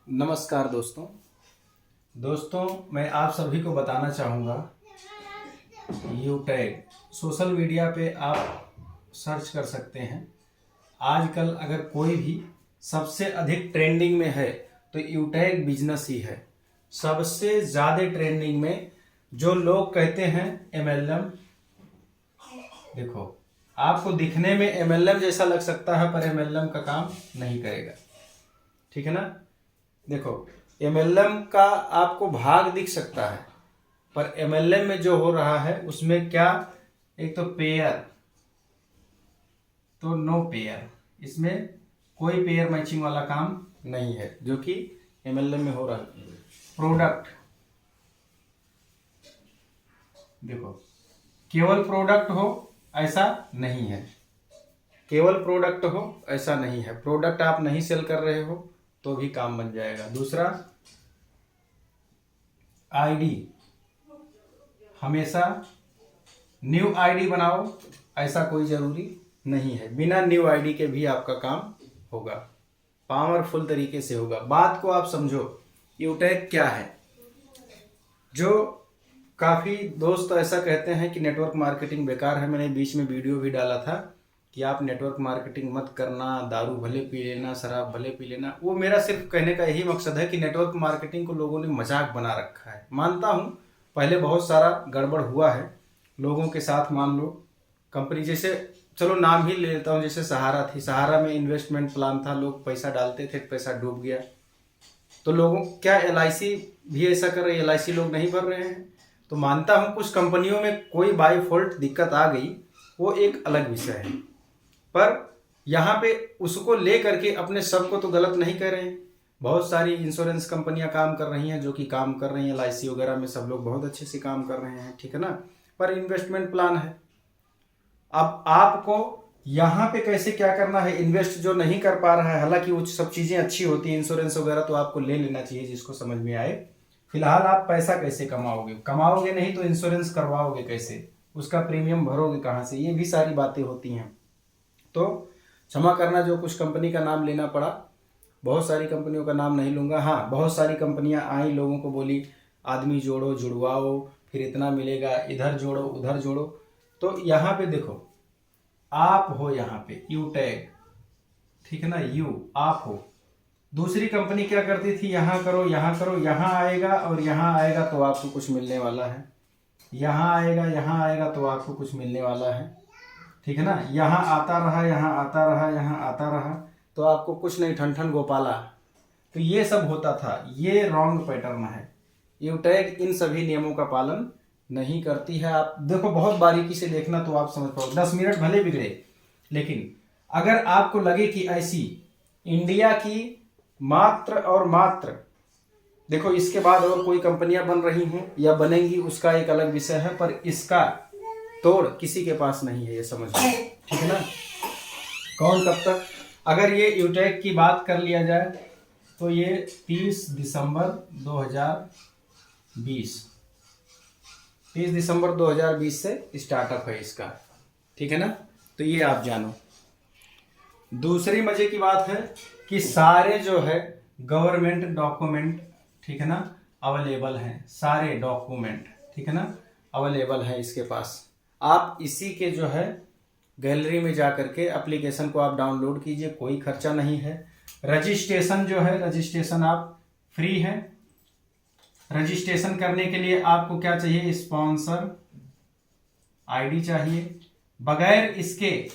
नमस्कार दोस्तों मैं आप सभी को बताना चाहूँगा यूटैग सोशल मीडिया पे आप सर्च कर सकते हैं। आजकल अगर कोई भी सबसे अधिक ट्रेंडिंग में है तो यूटैग बिजनेस ही है। सबसे ज़्यादा ट्रेंडिंग में जो लोग कहते हैं एमएलएम, देखो आपको दिखने में एमएलएम जैसा लग सकता है पर एमएलएम का काम नहीं करेगा, ठीक है ना। देखो एमएलएम का आपको भाग दिख सकता है पर एमएलएम में जो हो रहा है उसमें क्या, एक तो पेयर, तो नो पेयर, इसमें कोई पेयर मैचिंग वाला काम नहीं है जो कि एमएलएम में हो रहा है। प्रोडक्ट देखो केवल प्रोडक्ट हो ऐसा नहीं है, केवल प्रोडक्ट हो ऐसा नहीं है। प्रोडक्ट आप नहीं सेल कर रहे हो तो भी काम बन जाएगा। दूसरा आईडी, हमेशा न्यू आईडी बनाओ ऐसा कोई ज़रूरी नहीं है, बिना न्यू आईडी के भी आपका काम होगा, पावरफुल तरीके से होगा। बात को आप समझो, यूटैग क्या है। जो काफ़ी दोस्त ऐसा कहते हैं कि नेटवर्क मार्केटिंग बेकार है, मैंने बीच में वीडियो भी डाला था कि आप नेटवर्क मार्केटिंग मत करना, दारू भले पी लेना, शराब भले पी लेना। वो मेरा सिर्फ कहने का यही मकसद है कि नेटवर्क मार्केटिंग को लोगों ने मजाक बना रखा है। मानता हूँ पहले बहुत सारा गड़बड़ हुआ है लोगों के साथ। मान लो कंपनी, जैसे चलो नाम ही ले लेता हूँ, जैसे सहारा थी, सहारा में इन्वेस्टमेंट प्लान था, लोग पैसा डालते थे, पैसा डूब गया। तो लोगों क्या LIC भी ऐसा कर रही है, LIC लोग नहीं भर रहे हैं। तो मानता हूँ कुछ कंपनियों में कोई बाय फॉल्ट दिक्कत आ गई, वो एक अलग विषय है, पर यहाँ पे उसको ले करके अपने सब को तो गलत नहीं कह रहे हैं। बहुत सारी इंश्योरेंस कंपनियां काम कर रही हैं जो कि काम कर रही हैं, LIC वगैरह में सब लोग बहुत अच्छे से काम कर रहे हैं, ठीक है ना। पर इन्वेस्टमेंट प्लान है, अब आपको यहाँ पे कैसे क्या करना है। इन्वेस्ट जो नहीं कर पा रहा है, हालांकि वो सब चीज़ें अच्छी होती हैं, इंश्योरेंस वगैरह तो आपको ले लेना चाहिए जिसको समझ में आए। फिलहाल आप पैसा कैसे कमाओगे नहीं तो इंश्योरेंस करवाओगे कैसे, उसका प्रीमियम भरोगे कहाँ से, ये भी सारी बातें होती हैं। तो क्षमा करना जो कुछ कंपनी का नाम लेना पड़ा, बहुत सारी कंपनियों का नाम नहीं लूँगा। हाँ, बहुत सारी कंपनियां आई, लोगों को बोली आदमी जोड़ो, जुड़वाओ, फिर इतना मिलेगा, इधर जोड़ो उधर जोड़ो। तो यहाँ पे देखो आप हो, यहाँ पे यूटैग, ठीक है ना, आप हो। दूसरी कंपनी क्या करती थी, यहाँ करो यहाँ करो, यहाँ आएगा और यहाँ आएगा तो आपको कुछ मिलने वाला है, यहाँ आएगा तो आपको कुछ मिलने वाला है, ठीक है ना। यहाँ आता रहा, यहाँ आता रहा, यहाँ आता रहा तो आपको कुछ नहीं, ठन ठन गोपाला। तो ये सब होता था, ये रॉन्ग पैटर्न है। यूटैग इन सभी नियमों का पालन नहीं करती है। आप देखो बहुत बारीकी से देखना तो आप समझ पाओ। 10 मिनट भले बिगड़े, लेकिन अगर आपको लगे कि ऐसी इंडिया की मात्र और मात्र, देखो इसके बाद और कोई कंपनियां बन रही हों या बनेंगी उसका एक अलग विषय है, पर इसका तोड़ किसी के पास नहीं है, ये समझ लो, ठीक है ना। कौन कब तक, अगर ये यूटैग की बात कर लिया जाए तो ये 30 दिसंबर 2020 से स्टार्टअप है इसका, ठीक है ना। तो ये आप जानो। दूसरी मजे की बात है कि सारे जो है गवर्नमेंट डॉक्यूमेंट, ठीक है ना, अवेलेबल हैं, सारे डॉक्यूमेंट, ठीक है ना, अवेलेबल है इसके पास। आप इसी के जो है गैलरी में जा करके एप्लीकेशन को आप डाउनलोड कीजिए, कोई खर्चा नहीं है। रजिस्ट्रेशन जो है, रजिस्ट्रेशन आप फ्री है। रजिस्ट्रेशन करने के लिए आपको क्या चाहिए, स्पॉन्सर आईडी चाहिए। बगैर इसके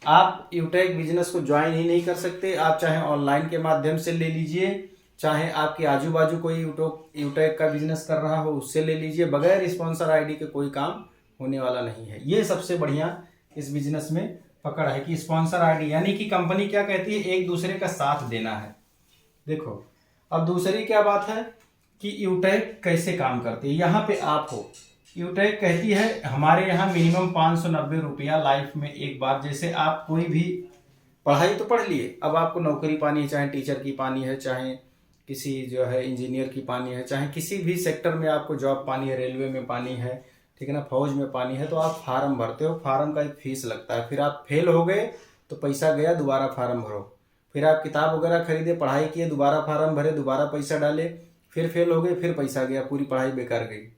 आप यूटैग बिजनेस को ज्वाइन ही नहीं कर सकते। आप चाहे ऑनलाइन के माध्यम से ले लीजिए, चाहे आपके आजू बाजू कोई यूटैग का बिजनेस कर रहा हो उससे ले लीजिए, बगैर स्पॉन्सर आईडी के कोई काम होने वाला नहीं है। ये सबसे बढ़िया इस बिजनेस में पकड़ है कि स्पॉन्सर आईडी, यानी कि कंपनी क्या कहती है, एक दूसरे का साथ देना है। देखो अब दूसरी क्या बात है कि यूटैग कैसे काम करती है। यहाँ पे आप हो, यूटैग कहती है हमारे यहाँ मिनिमम 590 रुपया लाइफ में एक बार। जैसे आप कोई भी पढ़ाई तो पढ़ लिए, अब आपको नौकरी पानी है, चाहे टीचर की पानी है, चाहे किसी जो है इंजीनियर की पानी है, चाहे किसी भी सेक्टर में आपको जॉब पानी है, रेलवे में पानी है, ठीक है ना, फौज में पानी है, तो आप फार्म भरते हो। फार्म का एक फीस लगता है, फिर आप फेल हो गए तो पैसा गया, दोबारा फार्म भरो। फिर आप किताब वगैरह खरीदे, पढ़ाई किए, दोबारा फार्म भरे, दोबारा पैसा डाले, फिर फेल हो गए, फिर पैसा गया, पूरी पढ़ाई बेकार गई।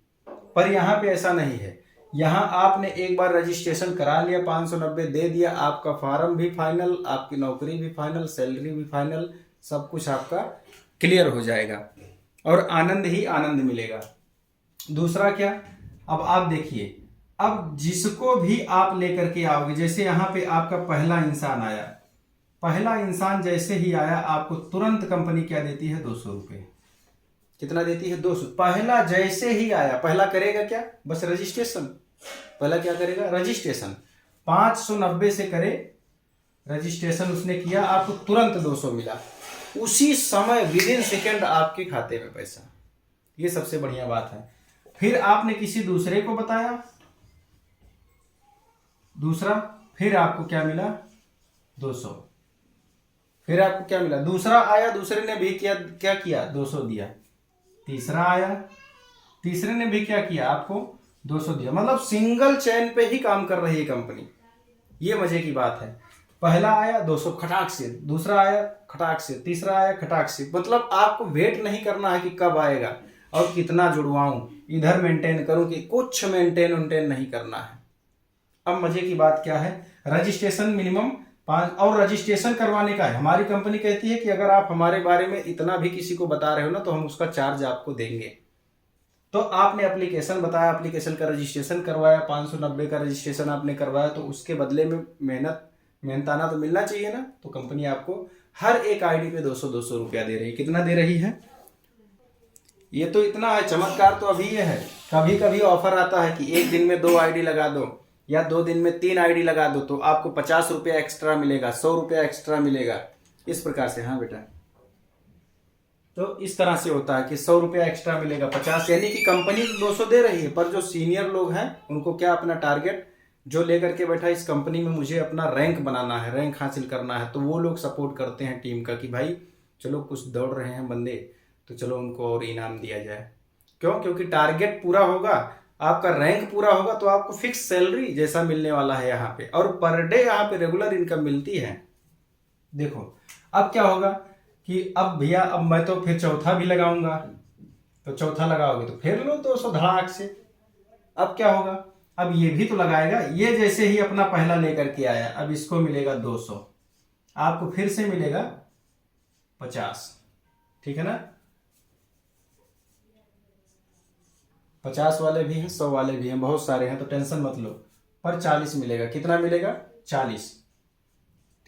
पर यहाँ पे ऐसा नहीं है। यहाँ आपने एक बार रजिस्ट्रेशन करा लिया, 590 दे दिया, आपका फार्म भी फाइनल, आपकी नौकरी भी फाइनल, सैलरी भी फाइनल, सब कुछ आपका क्लियर हो जाएगा और आनंद ही आनंद मिलेगा। दूसरा क्या, अब आप देखिए, अब जिसको भी आप लेकर के आओगे, जैसे यहाँ पे आपका पहला इंसान आया, पहला इंसान जैसे ही आया, आपको तुरंत कंपनी क्या देती है, 200 रुपये। कितना देती है, 200। पहला जैसे ही आया, पहला करेगा क्या, बस रजिस्ट्रेशन। पहला क्या करेगा, रजिस्ट्रेशन। 590 से करे रजिस्ट्रेशन, उसने किया, आपको तुरंत 200 मिला, उसी समय विदिन सेकेंड आपके खाते में पैसा। ये सबसे बढ़िया बात है। फिर आपने किसी दूसरे को बताया, दूसरा, फिर आपको क्या मिला, 200। फिर आपको क्या मिला, दूसरा आया, दूसरे ने भी क्या किया, 200 दिया। तीसरा आया, तीसरे ने भी क्या किया, आपको 200 दिया। मतलब सिंगल चेन पे ही काम कर रही है कंपनी। ये मजे की बात है। पहला आया 200 खटाक से, दूसरा आया खटाक से, तीसरा आया खटाक से। मतलब आपको वेट नहीं करना है कि कब आएगा और कितना जुड़वाऊं, इधर मेंटेन करूं कि कुछ मेंटेन नहीं करना है। अब मजे की बात क्या है, रजिस्ट्रेशन मिनिमम 5, और रजिस्ट्रेशन करवाने का है। हमारी कंपनी कहती है कि अगर आप हमारे बारे में इतना भी किसी को बता रहे हो ना, तो हम उसका चार्ज आपको देंगे। तो आपने एप्लीकेशन बताया, एप्लीकेशन का रजिस्ट्रेशन करवाया, 590 का रजिस्ट्रेशन आपने करवाया, तो उसके बदले में मेहनताना तो मिलना चाहिए ना। तो कंपनी आपको हर एक आईडी पे 200 रुपया दे रही है। कितना दे रही है, ये तो इतना है। चमत्कार तो अभी ये है, कभी कभी ऑफर आता है कि एक दिन में 2 आईडी लगा दो या 2 दिन में 3 आईडी लगा दो, तो आपको 50 रुपया एक्स्ट्रा मिलेगा, 100 रुपया एक्स्ट्रा मिलेगा। इस प्रकार से, हाँ बेटा, तो इस तरह से होता है कि 100 रुपया एक्स्ट्रा मिलेगा, 50, यानी कि कंपनी 200 दे रही है। पर जो सीनियर लोग हैं उनको क्या, अपना टारगेट जो लेकर के बैठा, इस कंपनी में मुझे अपना रैंक बनाना है, रैंक हासिल करना है, तो वो लोग सपोर्ट करते हैं टीम का कि भाई चलो कुछ दौड़ रहे हैं बंदे, तो चलो उनको और इनाम दिया जाए। क्यों, क्योंकि टारगेट पूरा होगा, आपका रैंक पूरा होगा, तो आपको फिक्स सैलरी जैसा मिलने वाला है यहाँ पे, और पर डे यहाँ पे रेगुलर इनकम मिलती है। देखो अब क्या होगा कि अब भैया, अब मैं तो फिर चौथा भी लगाऊंगा, तो चौथा लगाओगे तो फिर लो 200 धड़ाक से। अब क्या होगा, अब ये भी तो लगाएगा। ये जैसे ही अपना पहला लेकर के आया, अब इसको मिलेगा 200, आपको फिर से मिलेगा 50, ठीक है ना। 50 वाले भी हैं, 100 वाले भी हैं, बहुत सारे हैं, तो टेंशन मत लो। पर 40 मिलेगा, कितना मिलेगा, 40,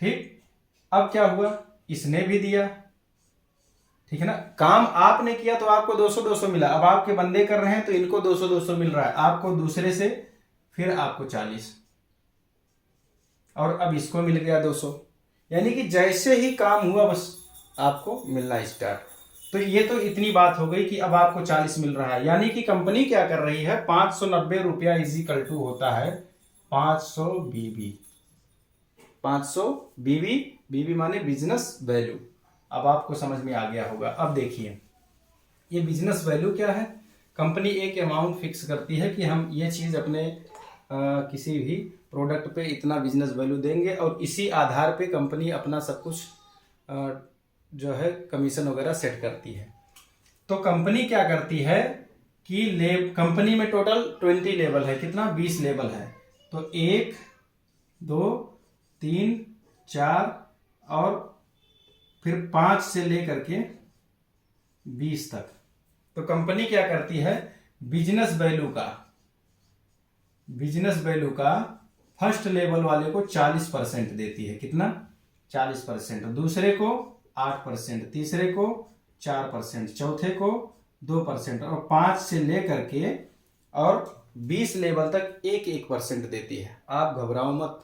ठीक। अब क्या हुआ, इसने भी दिया, ठीक है ना। काम आपने किया तो आपको 200 मिला। अब आपके बंदे कर रहे हैं तो इनको 200 मिल रहा है, आपको दूसरे से, फिर आपको 40, और अब इसको मिल गया 200। यानी कि जैसे ही काम हुआ बस आपको मिलना स्टार्ट। तो ये तो इतनी बात हो गई कि अब आपको 40 मिल रहा है। यानी कि कंपनी क्या कर रही है, 590 रुपया इजिकल टू होता है 500 बीबी। 500 बीबी, बीबी माने बिजनेस वैल्यू। अब आपको समझ में आ गया होगा। अब देखिए, ये बिजनेस वैल्यू क्या है, कंपनी एक अमाउंट फिक्स करती है कि हम ये चीज़ अपने किसी भी प्रोडक्ट पे इतना बिजनेस वैल्यू देंगे, और इसी आधार पे कंपनी अपना सब कुछ जो है कमीशन वगैरह सेट करती है। तो कंपनी क्या करती है कि कंपनी में टोटल 20 लेवल है, कितना, 20 लेवल है। तो 1 2 3 4 और फिर 5 से लेकर के 20 तक। तो कंपनी क्या करती है, बिजनेस वैल्यू का फर्स्ट लेवल वाले को 40% देती है। कितना, 40%। दूसरे को 8%, तीसरे को 4%, चौथे को 2%, और 5 से लेकर के और 20 लेवल तक 1% देती है। आप घबराओ मत,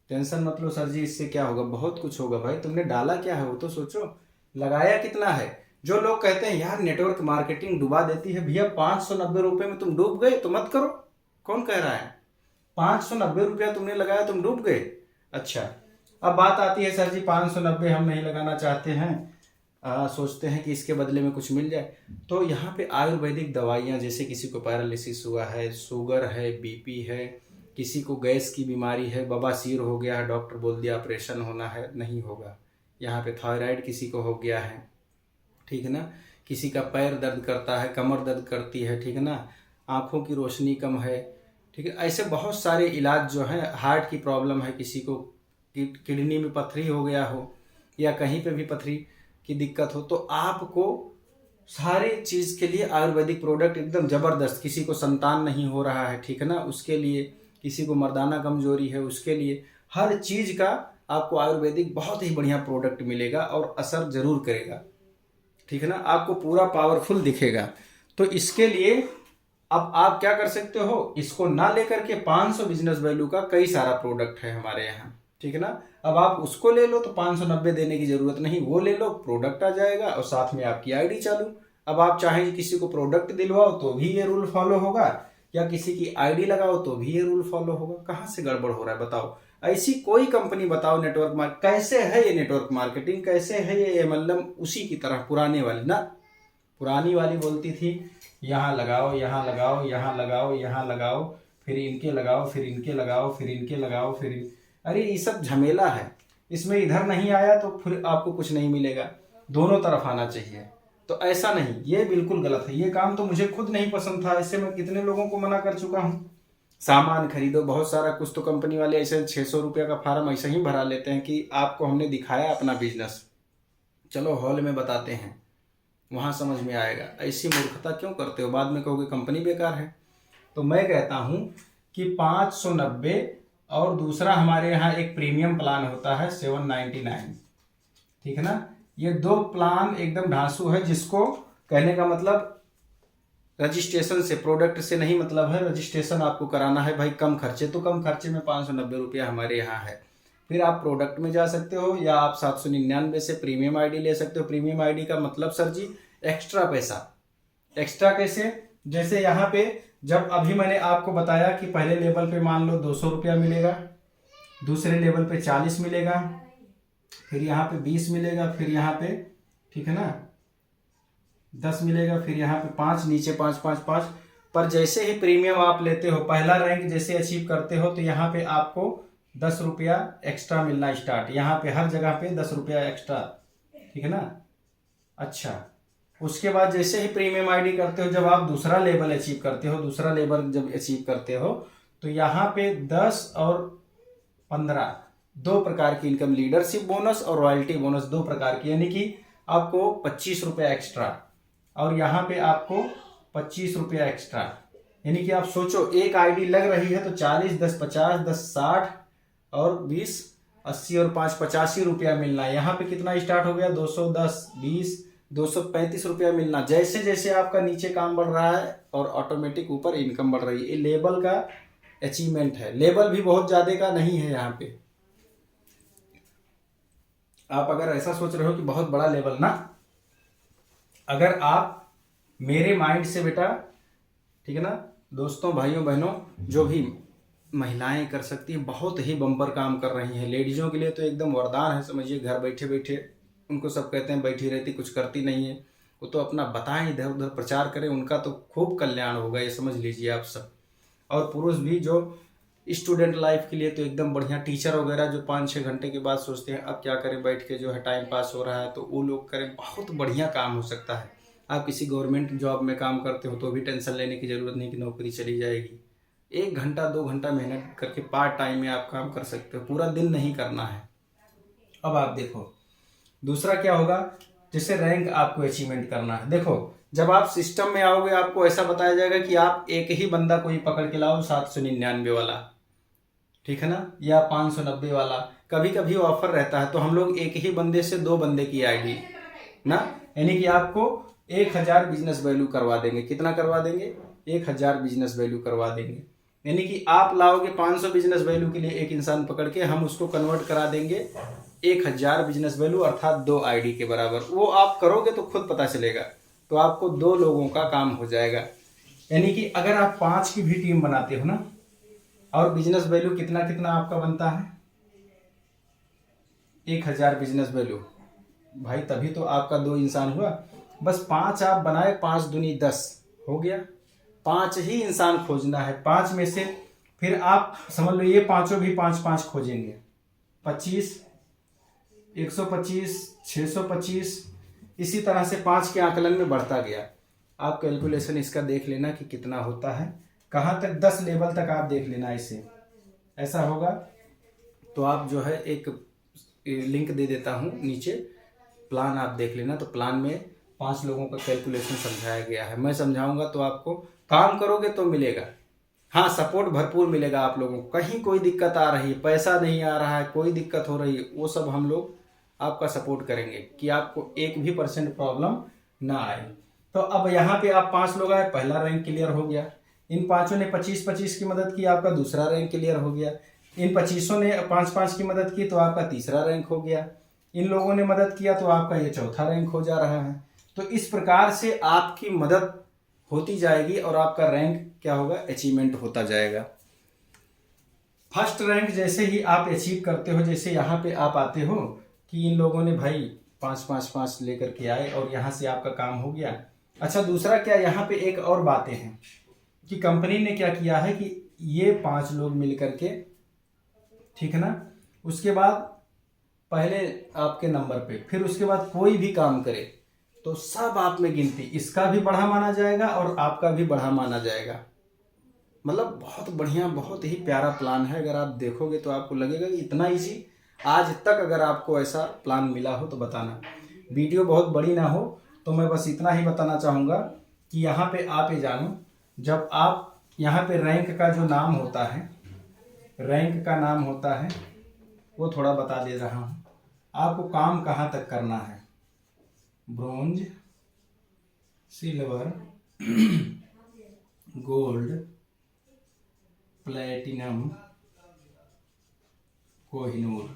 टेंशन मत लो, सर जी इससे क्या होगा, बहुत कुछ होगा भाई। तुमने डाला क्या है वो तो सोचो, लगाया कितना है। जो लोग कहते हैं यार नेटवर्क मार्केटिंग डुबा देती है, भैया 590 रुपए में तुम डूब गए तो मत करो। कौन कह रहा है, 590 रुपया तुमने लगाया तुम डूब गए। अच्छा, अब बात आती है सर जी 590 हम नहीं लगाना चाहते हैं, सोचते हैं कि इसके बदले में कुछ मिल जाए। तो यहाँ पे आयुर्वेदिक दवाइयाँ, जैसे किसी को पैरालिसिस हुआ है, शुगर है, बीपी है, किसी को गैस की बीमारी है, बवासीर हो गया है, डॉक्टर बोल दिया ऑपरेशन होना है, नहीं होगा। यहाँ पे थायराइड किसी को हो गया है, ठीक है ना, किसी का पैर दर्द करता है, कमर दर्द करती है, ठीक है ना, आँखों की रोशनी कम है, ठीक है, ऐसे बहुत सारे इलाज जो है, हार्ट की प्रॉब्लम है किसी को, किडनी में पथरी हो गया हो या कहीं पे भी पथरी की दिक्कत हो, तो आपको सारी चीज़ के लिए आयुर्वेदिक प्रोडक्ट एकदम ज़बरदस्त, किसी को संतान नहीं हो रहा है, ठीक है ना, उसके लिए, किसी को मर्दाना कमजोरी है उसके लिए, हर चीज़ का आपको आयुर्वेदिक बहुत ही बढ़िया प्रोडक्ट मिलेगा और असर जरूर करेगा, ठीक है ना, आपको पूरा पावरफुल दिखेगा। तो इसके लिए अब आप क्या कर सकते हो, इसको ना लेकर के 500 बिजनेस वैल्यू का कई सारा प्रोडक्ट है हमारे यहाँ, ठीक है ना, अब आप उसको ले लो तो 590 देने की जरूरत नहीं, वो ले लो, प्रोडक्ट आ जाएगा और साथ में आपकी आईडी चालू। अब आप चाहें किसी को प्रोडक्ट दिलवाओ तो भी ये रूल फॉलो होगा, या किसी की आईडी लगाओ तो भी ये रूल फॉलो होगा। कहाँ से गड़बड़ हो रहा है बताओ? ऐसी कोई कंपनी बताओ नेटवर्क मार्केट, कैसे है ये नेटवर्क मार्केटिंग, कैसे है ये मतलब उसी की तरह पुराने वाली ना, पुरानी वाली बोलती थी यहाँ लगाओ, यहाँ लगाओ, यहाँ लगाओ, यहाँ लगाओ, फिर इनके लगाओ, फिर इनके लगाओ, फिर इनके लगाओ, फिर अरे ये सब झमेला है, इसमें इधर नहीं आया तो फिर आपको कुछ नहीं मिलेगा, दोनों तरफ आना चाहिए। तो ऐसा नहीं, ये बिल्कुल गलत है, ये काम तो मुझे खुद नहीं पसंद था, इससे मैं कितने लोगों को मना कर चुका हूँ। सामान खरीदो बहुत सारा, कुछ तो कंपनी वाले ऐसे 600 रुपये का फार्म ऐसे ही भरा लेते हैं कि आपको हमने दिखाया अपना बिजनेस, चलो हॉल में बताते हैं, वहाँ समझ में आएगा। ऐसी मूर्खता क्यों करते हो, बाद में कहोगे कंपनी बेकार है। तो मैं कहता हूँ कि 590, और दूसरा हमारे यहाँ एक प्रीमियम प्लान होता है 799, ठीक है ना, ये दो प्लान एकदम ढांसू है, जिसको कहने का मतलब रजिस्ट्रेशन से, प्रोडक्ट से नहीं मतलब है, रजिस्ट्रेशन आपको कराना है भाई कम खर्चे, तो कम खर्चे में 590 रुपया हमारे यहाँ है। फिर आप प्रोडक्ट में जा सकते हो, या आप 799 से प्रीमियम आईडी ले सकते हो। प्रीमियम आईडी का मतलब सर जी एक्स्ट्रा पैसा। एक्स्ट्रा कैसे? जैसे यहाँ पे जब अभी मैंने आपको बताया कि पहले लेवल पे मान लो 200 रुपया मिलेगा, दूसरे लेवल पे 40 मिलेगा, फिर यहाँ पे 20 मिलेगा, फिर यहाँ पे ठीक है ना 10 मिलेगा, फिर यहाँ पे 5, नीचे 5 5 5। पर जैसे ही प्रीमियम आप लेते हो, पहला रैंक जैसे अचीव करते हो, तो यहाँ पे आपको 10 रुपया एक्स्ट्रा मिलना स्टार्ट, यहाँ पे हर जगह पे 10 रुपया एक्स्ट्रा, ठीक है ना। अच्छा, उसके बाद जैसे ही प्रीमियम आईडी करते हो, जब आप दूसरा लेवल अचीव करते हो, दूसरा लेवल जब अचीव करते हो, तो यहाँ पे 10 और 15 दो प्रकार की इनकम, लीडरशिप बोनस और रॉयल्टी बोनस, दो प्रकार की, यानी कि आपको 25 रुपया एक्स्ट्रा, और यहाँ पे आपको 25 रुपया एक्स्ट्रा। यानी कि आप सोचो एक आईडी लग रही है तो 40, 10 50, 10 60 और 20 80 और 5 85 रुपया मिलना। यहाँ पे कितना स्टार्ट हो गया? 210, 20, 235 रुपया मिलना। जैसे जैसे आपका नीचे काम बढ़ रहा है और ऑटोमेटिक ऊपर इनकम बढ़ रही है। ये लेवल का अचीवमेंट है, लेवल भी बहुत ज्यादा का नहीं है। यहाँ पे आप अगर ऐसा सोच रहे हो कि बहुत बड़ा लेवल ना, अगर आप मेरे माइंड से बेटा, ठीक है ना दोस्तों, भाइयों बहनों, जो भी महिलाएं कर सकती हैं, बहुत ही बम्पर काम कर रही हैं। लेडीजों के लिए तो एकदम वरदान है, समझिए, घर बैठे बैठे। उनको सब कहते हैं बैठी रहती, कुछ करती नहीं है, वो तो अपना बताएं, इधर उधर प्रचार करें, उनका तो खूब कल्याण होगा, ये समझ लीजिए आप सब। और पुरुष भी जो स्टूडेंट लाइफ के लिए तो एकदम बढ़िया, टीचर वगैरह जो 5-6 घंटे के बाद सोचते हैं अब क्या करें, बैठ के जो है टाइम पास हो रहा है, तो वो लोग करें, बहुत बढ़िया काम हो सकता है। आप किसी गवर्नमेंट जॉब में काम करते हो तो भी टेंशन लेने की ज़रूरत नहीं कि नौकरी चली जाएगी। 1 घंटा 2 घंटा मेहनत करके पार्ट टाइम में आप काम कर सकते हो, पूरा दिन नहीं करना है। अब आप देखो दूसरा क्या होगा, जिससे रैंक आपको अचीवमेंट करना है। देखो जब आप सिस्टम में आओगे, आपको ऐसा बताया जाएगा कि आप एक ही बंदा कोई पकड़ के लाओ, 799 वाला, ठीक है ना, या 590 वाला। कभी कभी ऑफर रहता है तो हम लोग एक ही बंदे से 2 बंदे की आईडी ना, यानी कि आपको 1000 बिजनेस वैल्यू करवा देंगे। कितना करवा देंगे? 1000 बिजनेस वैल्यू करवा देंगे। यानी कि आप लाओगे 500 बिजनेस वैल्यू के लिए एक इंसान पकड़ के, हम उसको कन्वर्ट करा देंगे 1000 बिजनेस वैल्यू, अर्थात 2 आईडी के बराबर। वो आप करोगे तो खुद पता चलेगा, तो आपको 2 लोगों का काम हो जाएगा। यानी कि अगर आप 5 की भी टीम बनाते हो ना, और बिजनेस वैल्यू कितना कितना आपका बनता है? 1000 बिजनेस वैल्यू भाई, तभी तो आपका 2 इंसान हुआ। बस 5 आप बनाए, 5 दूनी 10 हो गया। 5 ही इंसान खोजना है, 5 में से फिर आप समझ लो ये पांचों भी 5 5 खोजेंगे, 25 125, 625, इसी तरह से 5 के आकलन में बढ़ता गया। आप कैलकुलेशन इसका देख लेना कि कितना होता है, कहाँ तक 10 लेवल तक आप देख लेना इसे। ऐसा होगा तो आप जो है एक लिंक दे देता हूँ नीचे, प्लान आप देख लेना। तो प्लान में 5 लोगों का कैलकुलेशन समझाया गया है। मैं समझाऊंगा तो आपको काम करोगे तो मिलेगा। हाँ, सपोर्ट भरपूर मिलेगा आप लोगों को। कहीं कोई दिक्कत आ रही है, पैसा नहीं आ रहा है, कोई दिक्कत हो रही है, वो सब हम लोग आपका सपोर्ट करेंगे कि आपको 1% प्रॉब्लम ना आए। तो अब यहाँ पे आप 5 लोग आए, पहला रैंक क्लियर हो गया। इन 5 ने 25-25 की मदद की, आपका दूसरा रैंक क्लियर हो गया। इन 25 ने 5-5 की मदद की तो आपका तीसरा रैंक हो गया। इन लोगों ने मदद किया तो आपका ये चौथा रैंक हो जा रहा है। तो इस प्रकार से आपकी मदद होती जाएगी और आपका रैंक क्या होगा, अचीवमेंट होता जाएगा। फर्स्ट रैंक जैसे ही आप अचीव करते हो, जैसे यहाँ पे आप आते हो कि इन लोगों ने भाई 5-5-5 लेकर के आए और यहाँ से आपका काम हो गया। अच्छा, दूसरा क्या, यहाँ पे एक और बातें हैं कि कंपनी ने क्या किया है कि ये 5 लोग मिल करके, ठीक है ना, उसके बाद पहले आपके नंबर पे, फिर उसके बाद कोई भी काम करे तो सब आप में गिनती, इसका भी बढ़ा माना जाएगा और आपका भी बढ़ा माना जाएगा। मतलब बहुत बढ़िया, बहुत ही प्यारा प्लान है। अगर आप देखोगे तो आपको लगेगा कि इतना इजी आज तक अगर आपको ऐसा प्लान मिला हो तो बताना। वीडियो बहुत बड़ी ना हो तो मैं बस इतना ही बताना चाहूँगा कि यहाँ पे आप ये जानो, जब आप यहाँ पे रैंक का जो नाम होता है, रैंक का नाम होता है वो थोड़ा बता दे रहा हूँ। आपको काम कहाँ तक करना है, bronze, silver, gold, platinum, Kohinoor.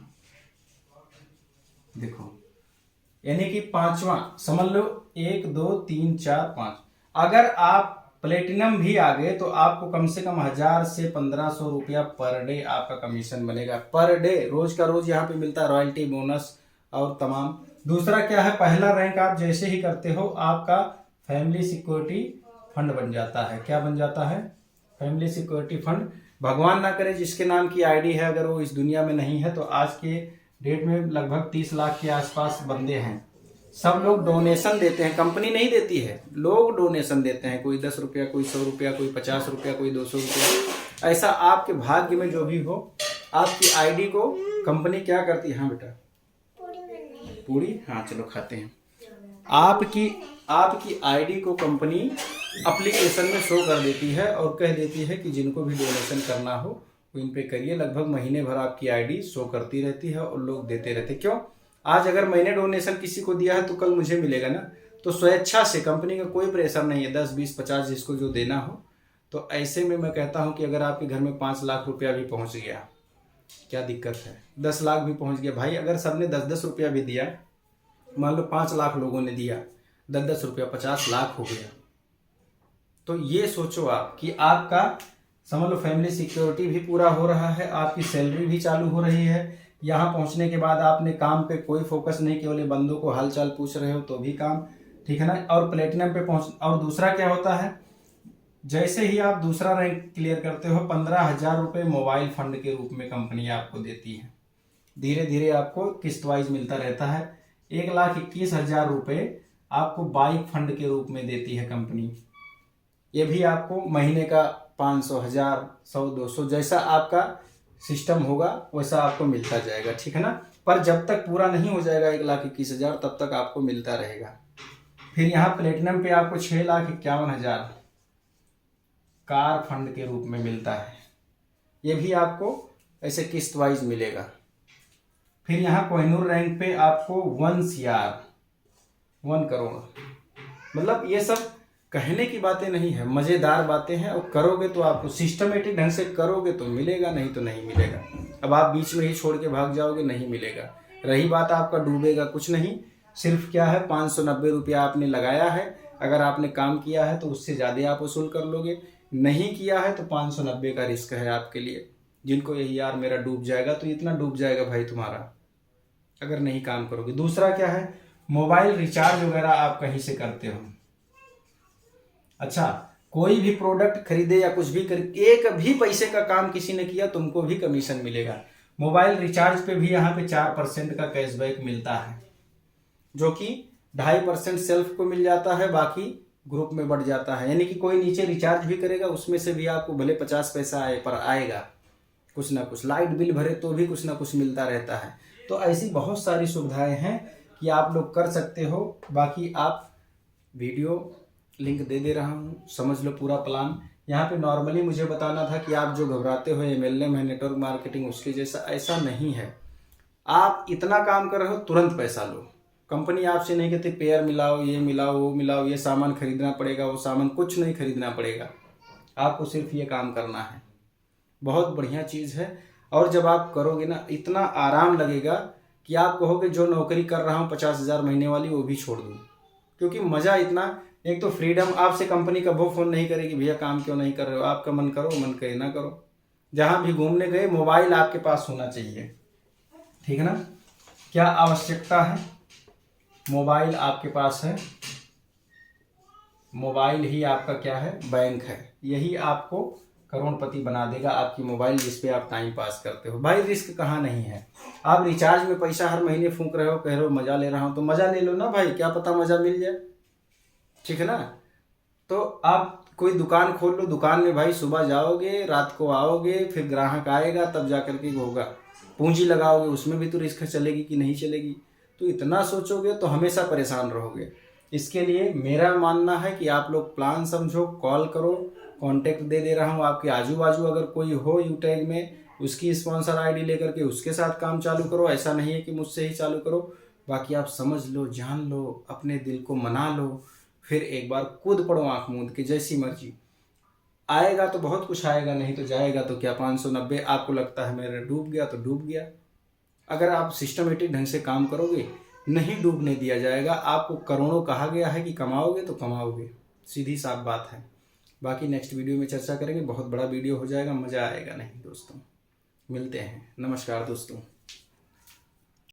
देखो, यानी कि 5वां समझ लो, 1 2 3 4 5। अगर आप प्लेटिनम भी आ गए तो आपको कम से कम 1000 से 1500 रुपया पर डे आपका कमीशन बनेगा, पर डे। रोज का रोज यहाँ पे मिलता है, रॉयल्टी, बोनस और तमाम। दूसरा क्या है, पहला रैंक आप जैसे ही करते हो आपका फैमिली सिक्योरिटी फंड बन जाता है। क्या बन जाता है, फैमिली सिक्योरिटी फंड। भगवान ना करे जिसके नाम की आईडी है अगर वो इस दुनिया में नहीं है, तो आज के डेट में लगभग 30 लाख के आसपास बंदे हैं। सब लोग डोनेशन देते हैं, कंपनी नहीं देती है, लोग डोनेशन देते हैं। कोई 10 रुपया, कोई 100 रुपया, कोई 50 रुपया, कोई 200 रुपया। ऐसा आपके भाग्य में जो भी हो, आपकी आईडी को कंपनी क्या करती है, हाँ बेटा पूरी, हाँ चलो खाते हैं। आपकी आईडी को कंपनी एप्लीकेशन में शो कर देती है और कह देती है कि जिनको भी डोनेशन करना हो वो इन पे करिए। लगभग महीने भर आपकी आईडी शो करती रहती है और लोग देते रहते। क्यों, आज अगर मैंने डोनेशन किसी को दिया है तो कल मुझे मिलेगा ना। तो स्वेच्छा से, कंपनी का कोई प्रेशर नहीं है, 10 20 50 जिसको जो देना हो। तो ऐसे में मैं कहता हूं कि अगर आपके घर में 5 लाख रुपया भी पहुंच गया, क्या दिक्कत है, 10 लाख भी पहुंच गया भाई, अगर सबने 10-10 रुपया भी दिया, मान लो 5 लाख लोगों ने दिया, 10-10 रुपया 50 लाख हो गया। तो ये सोचो आप कि आपका समझ लो फैमिली सिक्योरिटी भी पूरा हो रहा है, आपकी सैलरी भी चालू हो रही है। यहाँ पहुँचने के बाद आपने काम पे कोई फोकस नहीं, केवल बंदों को हालचाल पूछ रहे हो तो भी काम, ठीक है ना। और प्लेटिनम पे पहुँच, और दूसरा क्या होता है, जैसे ही आप दूसरा रैंक क्लियर करते हो, 15,000 रुपये मोबाइल फंड के रूप में कंपनी आपको देती है। धीरे धीरे आपको किस्त वाइज मिलता रहता है। 1,21,000 रुपये आपको बाइक फंड के रूप में देती है कंपनी। ये भी आपको महीने का 500, 1000, 100, 200 जैसा आपका सिस्टम होगा वैसा आपको मिलता जाएगा, ठीक है ना। पर जब तक पूरा नहीं हो जाएगा 1,21,000 तब तक आपको मिलता रहेगा। फिर यहाँ प्लेटिनम पे आपको 6,51,000 कार फंड के रूप में मिलता है। ये भी आपको ऐसे किस्त वाइज मिलेगा। फिर यहाँ कोहिनूर रैंक पे आपको 1 करोड़। मतलब ये सब कहने की बातें नहीं है, मज़ेदार बातें हैं। और करोगे तो आपको सिस्टमेटिक ढंग से करोगे तो मिलेगा, नहीं तो नहीं मिलेगा। अब आप बीच में ही छोड़ के भाग जाओगे, नहीं मिलेगा। रही बात आपका डूबेगा, कुछ नहीं, सिर्फ क्या है 590 रुपया आपने लगाया है। अगर आपने काम किया है तो उससे ज़्यादा आप वसूल कर लोगे, नहीं किया है तो 590 का रिस्क है आपके लिए। जिनको यही यार मेरा डूब जाएगा, तो इतना डूब जाएगा भाई तुम्हारा अगर नहीं काम करोगे। दूसरा क्या है, मोबाइल रिचार्ज वगैरह आप कहीं से करते हो, अच्छा कोई भी प्रोडक्ट खरीदे या कुछ भी कर, एक भी पैसे का काम किसी ने किया तुमको भी कमीशन मिलेगा। मोबाइल रिचार्ज पे भी यहाँ पे 4% का कैशबैक मिलता है, जो कि 2.5% सेल्फ को मिल जाता है, बाकी ग्रुप में बढ़ जाता है। यानी कि कोई नीचे रिचार्ज भी करेगा उसमें से भी आपको भले 50 पैसा आए पर आएगा कुछ ना कुछ। लाइट बिल भरे तो भी कुछ ना कुछ मिलता रहता है। तो ऐसी बहुत सारी सुविधाएं हैं कि आप लोग कर सकते हो। बाकी आप वीडियो लिंक दे रहा हूँ, समझ लो पूरा प्लान। यहाँ पे नॉर्मली मुझे बताना था कि आप जो घबराते हो MLM है, नेटवर्क मार्केटिंग, उसके जैसा ऐसा नहीं है। आप इतना काम कर रहे हो, तुरंत पैसा लो। कंपनी आपसे नहीं कहती पेयर मिलाओ, ये मिलाओ, वो मिलाओ, ये सामान खरीदना पड़ेगा, वो सामान, कुछ नहीं खरीदना पड़ेगा। आपको सिर्फ ये काम करना है। बहुत बढ़िया चीज़ है। और जब आप करोगे ना, इतना आराम लगेगा कि आप कहोगे जो नौकरी कर रहा हूँ 50,000 महीने वाली, वो भी छोड़ दूँ। क्योंकि मज़ा इतना, एक तो फ्रीडम, आपसे कंपनी कभी फ़ोन नहीं करेगी भैया काम क्यों नहीं कर रहे हो, आपका मन करो मन करे ना करो। जहाँ भी घूमने गए मोबाइल आपके पास होना चाहिए, ठीक है ना। क्या आवश्यकता है, मोबाइल आपके पास है। मोबाइल ही आपका क्या है, बैंक है। यही आपको करोड़पति बना देगा, आपकी मोबाइल जिस पे आप टाइम पास करते हो। भाई रिस्क कहाँ नहीं है। आप रिचार्ज में पैसा हर महीने फूंक रहे हो, कह रहे हो मज़ा ले रहा हूँ, तो मज़ा ले लो ना भाई, क्या पता मज़ा मिल जाए, ठीक है ना। तो आप कोई दुकान खोल लो, दुकान में भाई सुबह जाओगे, रात को आओगे, फिर ग्राहक आएगा तब जा कर के होगा। पूंजी लगाओगे, उसमें भी तो रिस्क चलेगी कि नहीं चलेगी। तो इतना सोचोगे तो हमेशा परेशान रहोगे। इसके लिए मेरा मानना है कि आप लोग प्लान समझो, कॉल करो, कॉन्टेक्ट दे रहा हूँ। आपके आजू बाजू अगर कोई हो यूटैग में, उसकी स्पॉन्सर आईडी लेकर के उसके साथ काम चालू करो। ऐसा नहीं है कि मुझसे ही चालू करो। बाकी आप समझ लो, जान लो, अपने दिल को मना लो, फिर एक बार कूद पड़ो आंख मूंद के, जैसी मर्जी। आएगा तो बहुत कुछ आएगा, नहीं तो जाएगा तो क्या। 590 आपको लगता है मेरा डूब गया तो डूब गया। अगर आप सिस्टमेटिक ढंग से काम करोगे, नहीं डूबने दिया जाएगा। आपको करोड़ों कहा गया है कि कमाओगे तो कमाओगे, सीधी साफ बात है। बाकी नेक्स्ट वीडियो में चर्चा करेंगे, बहुत बड़ा वीडियो हो जाएगा, मज़ा आएगा। नहीं दोस्तों, मिलते हैं, नमस्कार दोस्तों।